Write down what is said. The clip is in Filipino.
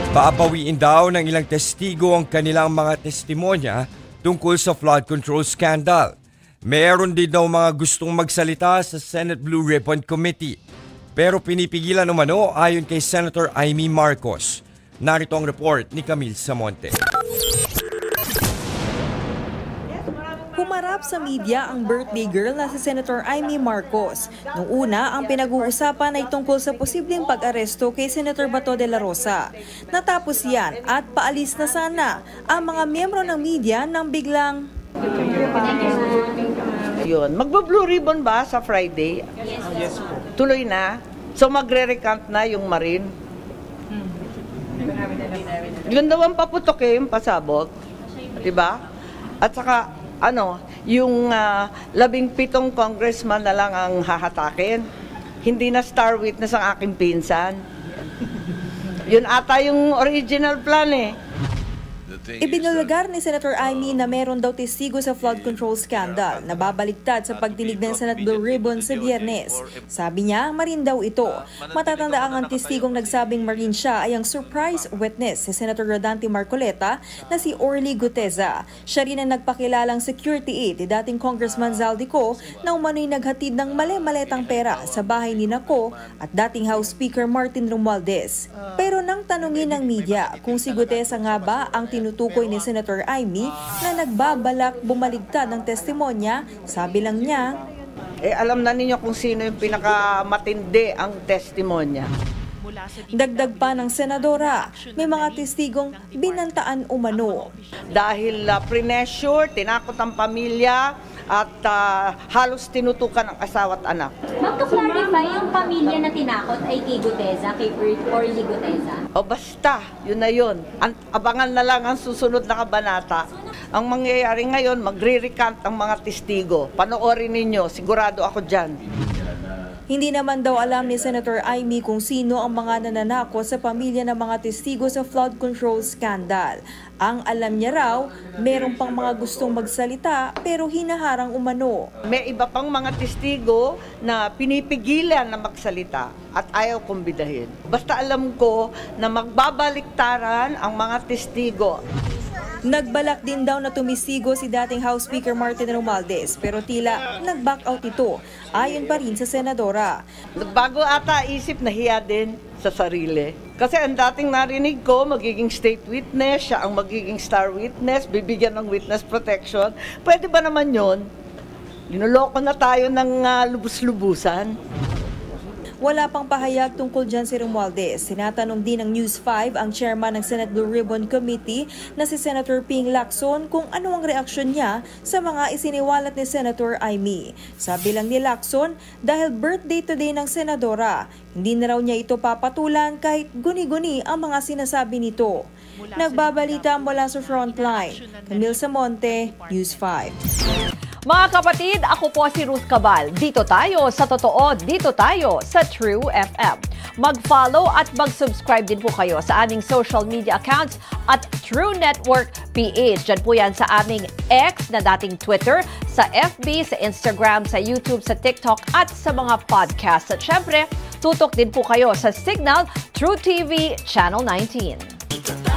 Babawiin daw ng ilang testigo ang kanilang mga testimonya tungkol sa flood control scandal. Meron din daw mga gustong magsalita sa Senate Blue Ribbon Committee. Pero pinipigilan umano ayon kay Senator Amy Marcos. Narito ang report ni Camille Samonte. Humarap sa media ang birthday girl na si Senator Amy Marcos. Noong una, ang pinag-uusapan ay tungkol sa posibleng pag-aresto kay Senator Bato de la Rosa. Natapos yan at paalis na sana ang mga miyembro ng media nang biglang... Yun. Magbo-blue ribbon ba sa Friday? Yes po. Tuloy na? So magre-recount na yung Marine? Yun daw ang paputok yung pasabog. Diba? At saka, yung 17 congressman na lang ang hahatakin. Hindi na star witness ang aking pinsan. Yun ata yung original plan eh. Ibinulgar ni Senator Amy na meron daw testigo sa flood control scandal na babaliktad sa pagdinig ng Senate Blue Ribbon sa Biyernes. Sabi niya, Marine daw ito. Matatandaan ang testigong nagsabing Marine siya ay ang surprise witness si Senator Rodante Marcoleta na si Orly Guteza. Siya rin ang nagpakilalang security aide ni dating Congressman Zaldico na umano'y naghatid ng mali-maletang pera sa bahay ni Naco at dating House Speaker Martin Romualdez. Pero nang tanungin ng media kung si Guteza nga ba ang tinutukoy ni Senator Amy na nagbabalak bumaligtad ng testimonya, sabi lang niya, alam na ninyo kung sino yung pinakamatindi ang testimonya. Dagdag pa ng senadora, may mga testigong binantaan umano. Dahil premature, tinakot ang pamilya at halos tinutukan ang asawa at anak. Magka-clarify, yung pamilya na tinakot ay kay Guteza, kay Orly Guteza? O basta, yun na yun. Abangan na lang ang susunod na kabanata. Ang mangyayari ngayon, magre-recount ang mga testigo. Panoorin ninyo, sigurado ako dyan. Hindi naman daw alam ni Senator Amy kung sino ang mga nananakot sa pamilya ng mga testigo sa flood control scandal. Ang alam niya raw, merong pang mga gustong magsalita pero hinaharang umano. May iba pang mga testigo na pinipigilan na magsalita at ayaw kumbidahin. Basta alam ko na magbabaliktaran ang mga testigo. Nagbalak din daw na tumisigo si dating House Speaker Martin Romualdez pero tila nag-back out ito, ayon pa rin sa senadora. Bago ata isip, nahiya din sa sarili. Kasi ang dating narinig ko, magiging state witness, siya ang magiging star witness, bibigyan ng witness protection. Pwede ba naman yun? Linuloko na tayo ng lubus-lubusan. Wala pang pahayag tungkol dyan si Romualdez. Sinatanong din ng News 5 ang chairman ng Senate Blue Ribbon Committee na si Senator Ping Lacson kung ano ang reaksyon niya sa mga isiniwalat ni Senator Amy. Sabi lang ni Lacson, dahil birthday today ng senadora, hindi na raw niya ito papatulan kahit guni-guni ang mga sinasabi nito. Nagbabalita mula sa Frontline. Camille Samonte, News 5. Mga kapatid, ako po si Ruth Cabal. Dito tayo sa totoo, dito tayo sa True FM. Mag-follow at mag-subscribe din po kayo sa aming social media accounts at True Network PH. Diyan po yan sa aming X na dating Twitter, sa FB, sa Instagram, sa YouTube, sa TikTok at sa mga podcast. At syempre, tutok din po kayo sa Signal True TV Channel 19.